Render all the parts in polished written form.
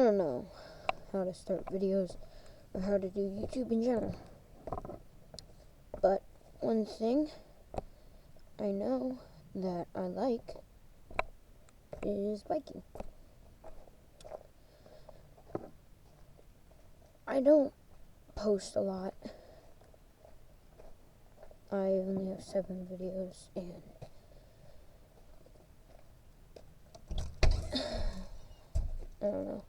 don't know how to start videos or how to do YouTube in general. But one thing I know that I like is biking. I don't post a lot. I only have 7 videos, and I don't know.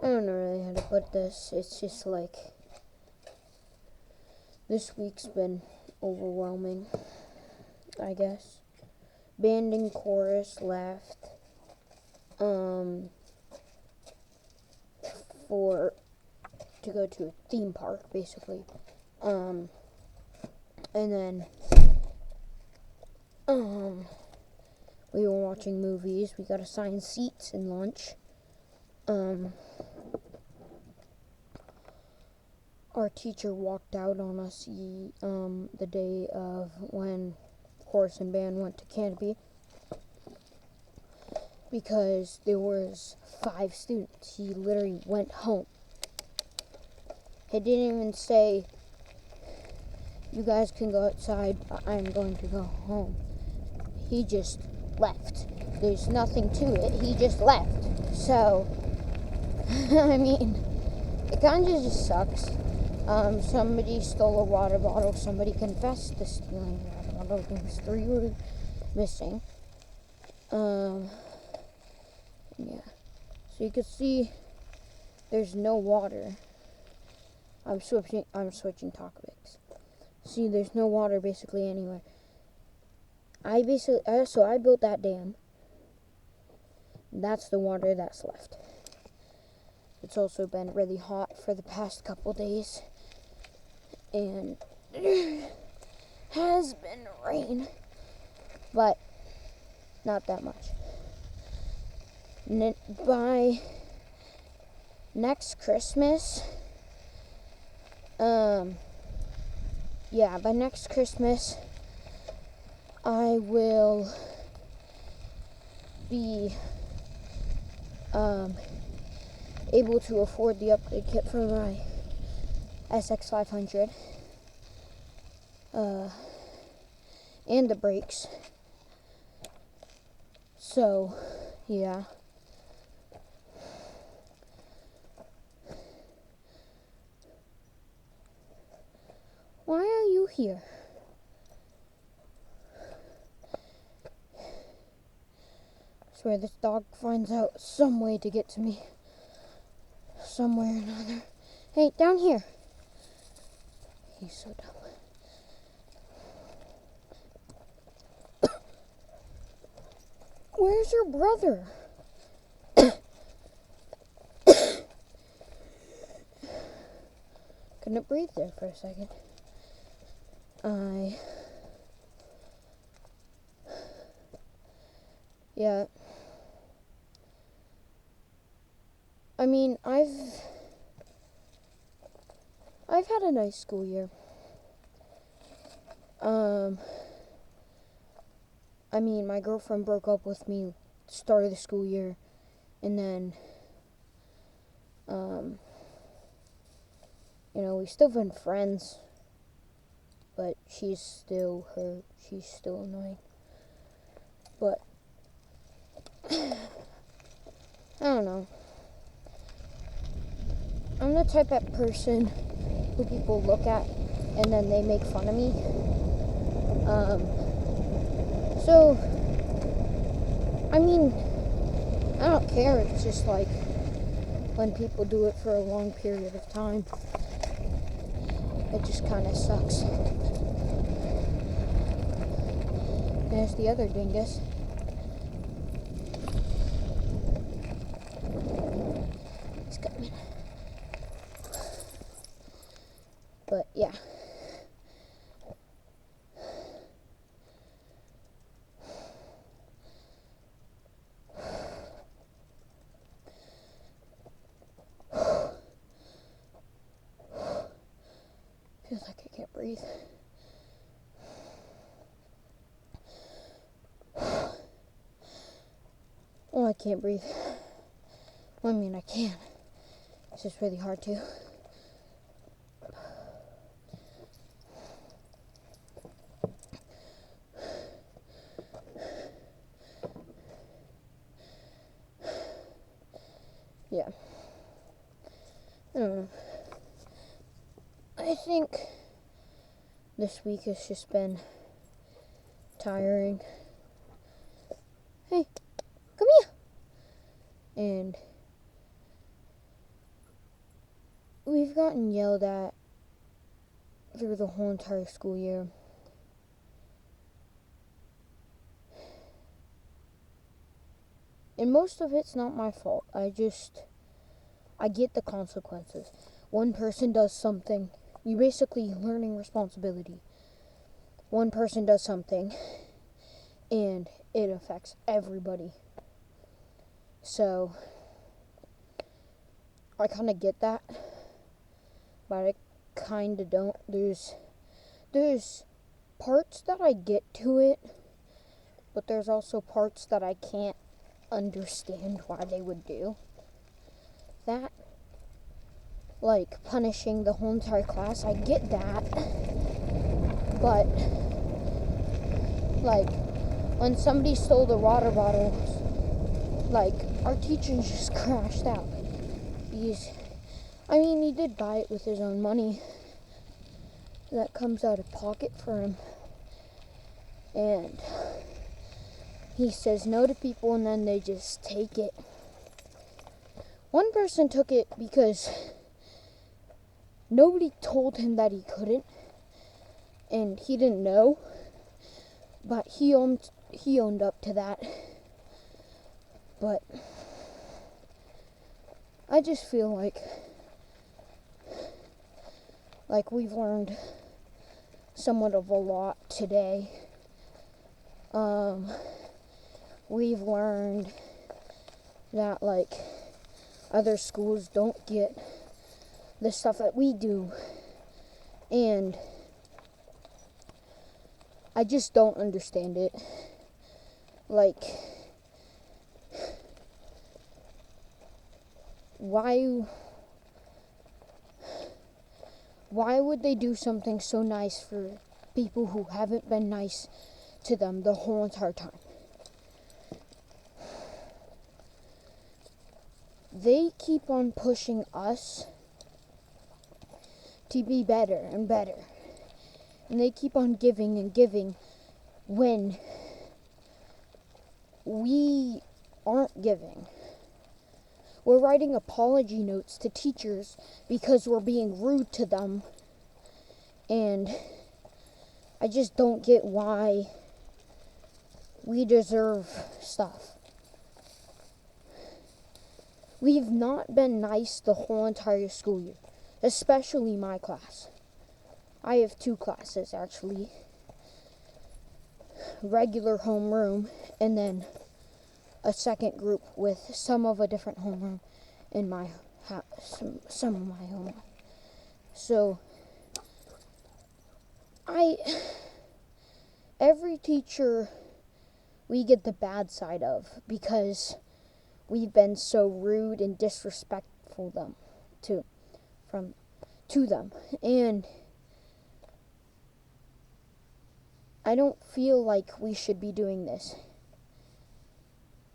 I don't know really how to put this. It's just like this week's been overwhelming, I guess. Band and chorus left to go to a theme park, basically. And then we were watching movies. We got assigned seats and lunch. Our teacher walked out on us the day of when chorus and band went to Canopy because there was 5 students. He literally went home. He didn't even say, "You guys can go outside, I'm going to go home." He just left. There's nothing to it. He just left. So, I mean, it kind of just sucks. Somebody stole a water bottle. Somebody confessed to stealing a water bottle. There was 3 were missing. Yeah. So you can see there's no water. I'm switching topics. See, there's no water basically anywhere. I built that dam. That's the water that's left. It's also been really hot for the past couple days. And there has been rain, but not that much. By next Christmas, by next Christmas, I will be able to afford the upgrade kit for my SX500 and the brakes. So, yeah. Why are you here? I swear this dog finds out some way to get to me. Somewhere or another. Hey, down here. He's so dumb. Where's your brother? Couldn't breathe there for a second. Yeah. I mean, I've had a nice school year. I mean, my girlfriend broke up with me start of the school year, and then, we still been friends, but she's still annoying. But, I don't know. I'm the type of person who people look at and then they make fun of me. So, I mean, I don't care. It's just like when people do it for a long period of time, it just kind of sucks. There's the other dingus. He's coming. But yeah. Feels like I can't breathe. can't breathe. Well, I mean, I can. It's just really hard to. Yeah. I don't know. I think this week has just been tiring. Hey, come here. And we've gotten yelled at through the whole entire school year. And most of it's not my fault. I get the consequences. One person does something, you're basically learning responsibility. One person does something, and it affects everybody. So, I kind of get that, but I kind of don't. There's parts that I get to it, but there's also parts that I can't understand why they would do that. Like punishing the whole entire class, I get that, but like when somebody stole the water bottles, like our teacher just crashed out. He did buy it with his own money. That comes out of pocket for him. And he says no to people and then they just take it. One person took it because nobody told him that he couldn't. And he didn't know. But he owned up to that. But I just feel like we've learned somewhat of a lot today. We've learned that like other schools don't get the stuff that we do, and I just don't understand it. Like, why would they do something so nice for people who haven't been nice to them the whole entire time? They keep on pushing us to be better and better. And they keep on giving and giving when we aren't giving. We're writing apology notes to teachers because we're being rude to them. And I just don't get why we deserve stuff. We've not been nice the whole entire school year, especially my class. I have 2 classes, actually. Regular homeroom, and then a second group with some of a different homeroom in my house, some of my homeroom. So, every teacher we get the bad side of because we've been so rude and disrespectful to them. And I don't feel like we should be doing this.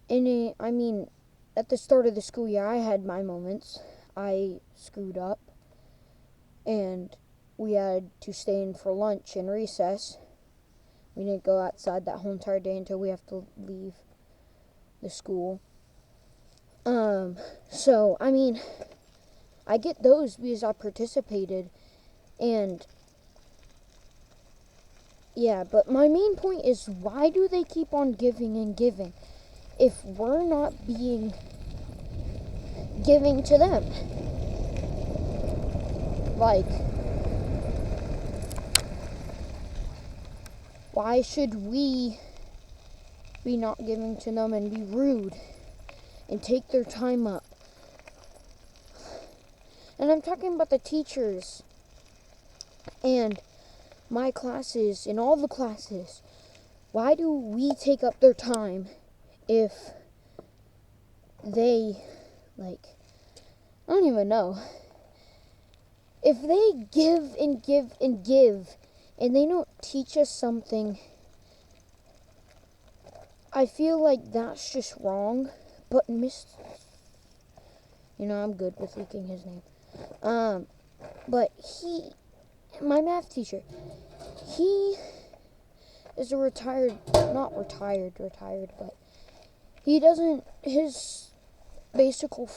At the start of the school year, I had my moments. I screwed up, and we had to stay in for lunch and recess. We didn't go outside that whole entire day until we have to leave the school. I get those because I participated, and yeah, but my main point is, why do they keep on giving and giving if we're not being giving to them? Like, why should we be not giving to them and be rude and take their time up? And I'm talking about the teachers and my classes and all the classes. Why do we take up their time if they, like, I don't even know. If they give and give and give, and they don't teach us something, I feel like that's just wrong. But I'm good with leaking his name. But my math teacher, he is not retired, but he doesn't, his basically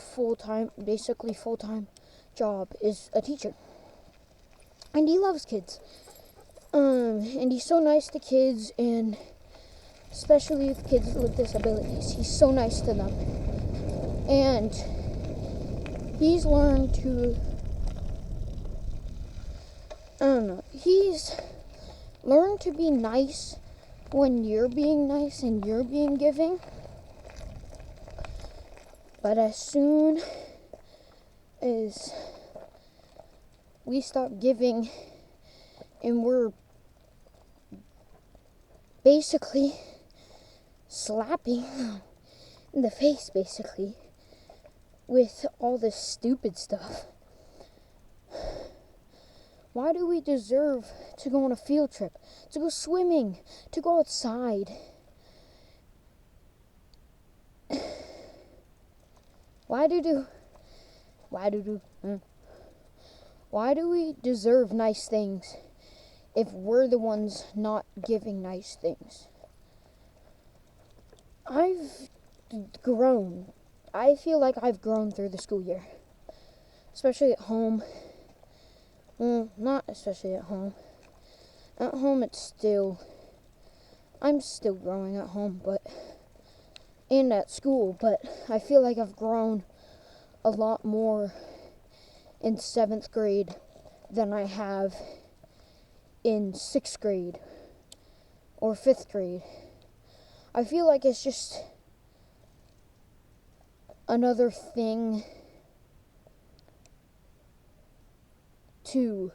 full-time job is a teacher. And he loves kids. And he's so nice to kids, and especially with kids with disabilities. He's so nice to them. And he's learned to, he's learned to be nice when you're being nice and you're being giving. But as soon as we stop giving and we're basically slapping them in the face, basically, with all this stupid stuff. Why do we deserve to go on a field trip, to go swimming, to go outside? Why do we deserve nice things if we're the ones not giving nice things? I've grown. I feel like I've grown through the school year, especially at home. Not especially at home. At home, I'm still growing at home, and at school, but I feel like I've grown a lot more in 7th grade than I have in 6th grade or 5th grade. I feel like it's just another thing to,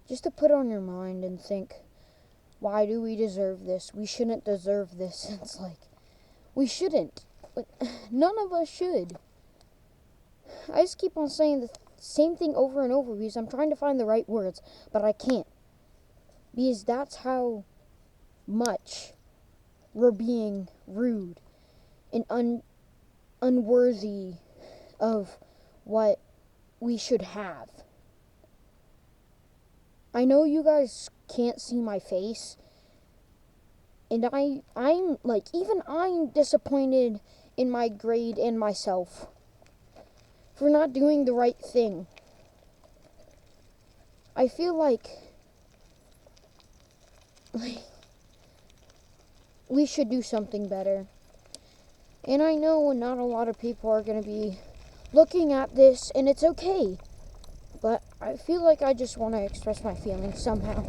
just to put on your mind and think, why do we deserve this? We shouldn't deserve this. It's like, we shouldn't. But none of us should. I just keep on saying the same thing over and over because I'm trying to find the right words, but I can't. Because that's how much we're being rude and unworthy of what we should have. I know you guys can't see my face, and I'm disappointed in my grade and myself for not doing the right thing. I feel like we should do something better. And I know not a lot of people are going to be looking at this, and it's okay. But I feel like I just want to express my feelings somehow.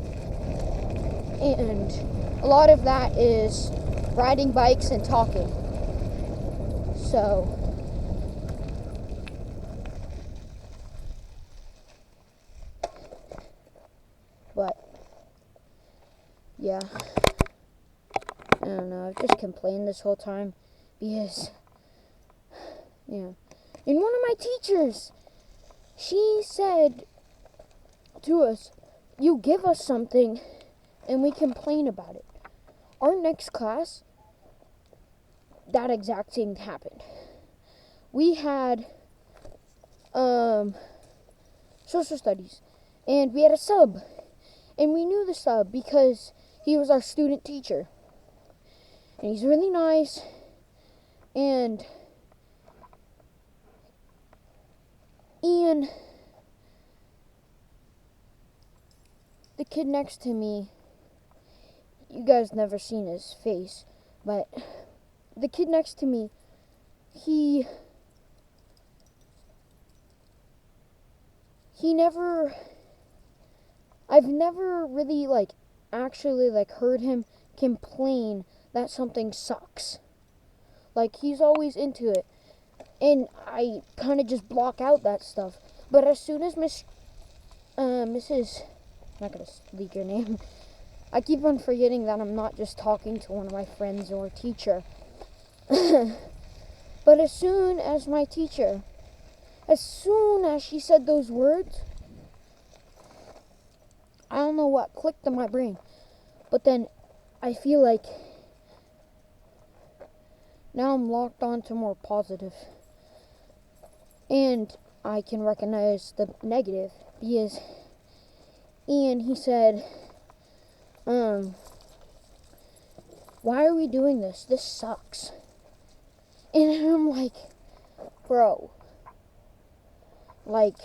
And a lot of that is riding bikes and talking. So, but, yeah. I don't know, I've just complained this whole time because, and one of my teachers, she said to us, you give us something and we complain about it. Our next class, that exact thing happened. We had social studies, and we had a sub, and we knew the sub because he was our student teacher, and he's really nice, and the kid next to me, you guys never seen his face, but the kid next to me, I've never really actually heard him complain that something sucks. He's always into it, and I kind of just block out that stuff. But as soon as Mrs. not gonna leak your name. I keep on forgetting that I'm not just talking to one of my friends or a teacher. But as soon as she said those words, I don't know what clicked in my brain. But then I feel like now I'm locked on to more positive. And I can recognize the negative because Ian, he said, why are we doing this? This sucks. And I'm like, bro, like,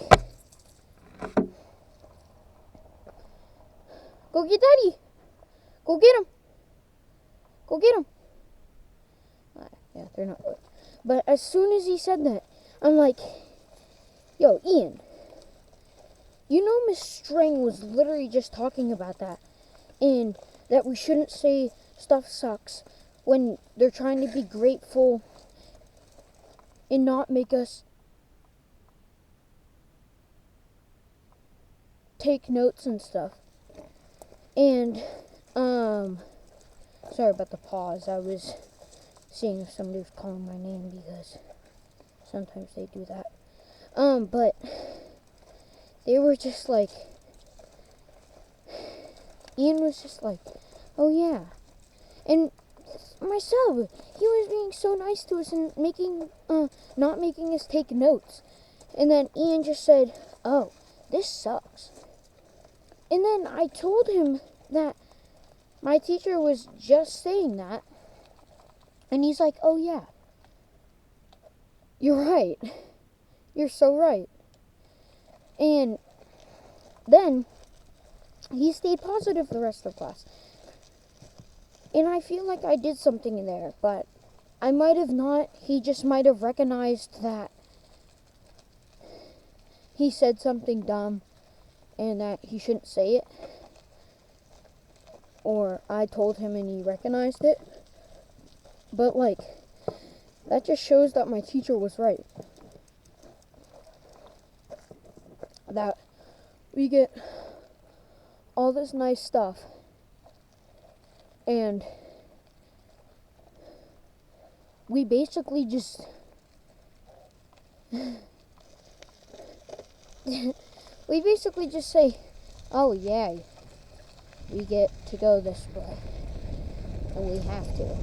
go get Daddy. Go get him. Go get him. Yeah, they're not good. But as soon as he said that, I'm like, yo, Ian, you know Miss String was literally just talking about that. And that we shouldn't say stuff sucks when they're trying to be grateful and not make us take notes and stuff. And, sorry about the pause. I was seeing if somebody was calling my name because sometimes they do that. But they were just like, Ian was just like, oh yeah. And myself, he was being so nice to us and not making us take notes. And then Ian just said, oh, this sucks. And then I told him that my teacher was just saying that. And he's like, oh yeah, you're right. You're so right. And then he stayed positive the rest of class. And I feel like I did something in there, but I might have not. He just might have recognized that he said something dumb and that he shouldn't say it. Or I told him and he recognized it. But, like, that just shows that my teacher was right. That we get all this nice stuff and we basically just say, oh yeah, we get to go this way and we have to.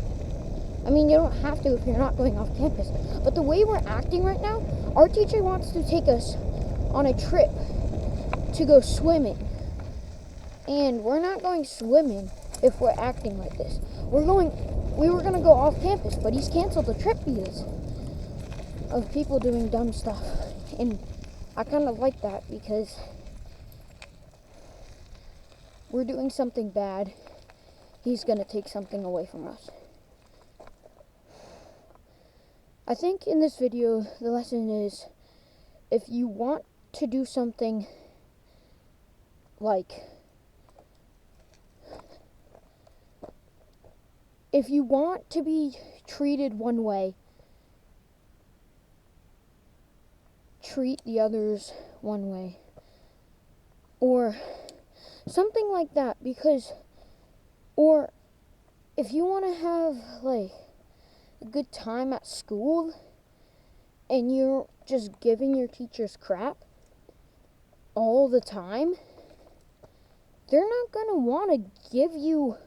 I mean, you don't have to if you're not going off campus, but the way we're acting right now, our teacher wants to take us on a trip to go swimming. And we're not going swimming if we're acting like this. We were going to go off campus, but he's canceled the trip because of people doing dumb stuff. And I kind of like that because we're doing something bad. He's going to take something away from us. I think in this video, the lesson is if you want to do something like, if you want to be treated one way, treat the others one way. Or something like that, because, or if you want to have, like, a good time at school and you're just giving your teachers crap all the time, they're not going to want to give you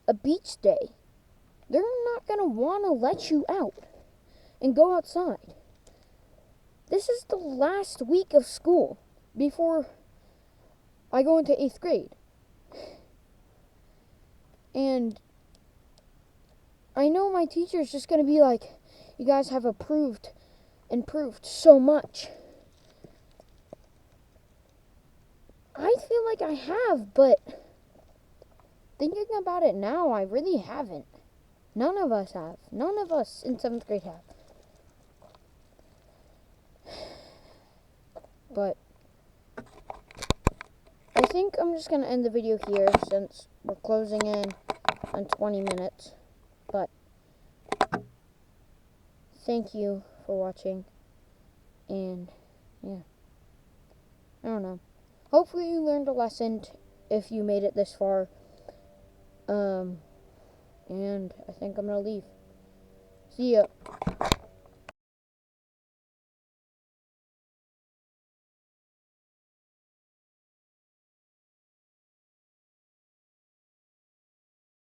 a beach day. They're not going to want to let you out and go outside. This is the last week of school before I go into 8th grade. And I know my teacher's just going to be like, you guys have improved so much. I feel like I have, but thinking about it now, I really haven't. None of us have. None of us in 7th grade have. But I think I'm just going to end the video here since we're closing in on 20 minutes. But thank you for watching. And yeah, I don't know. Hopefully you learned a lesson if you made it this far. And I think I'm gonna leave. See ya.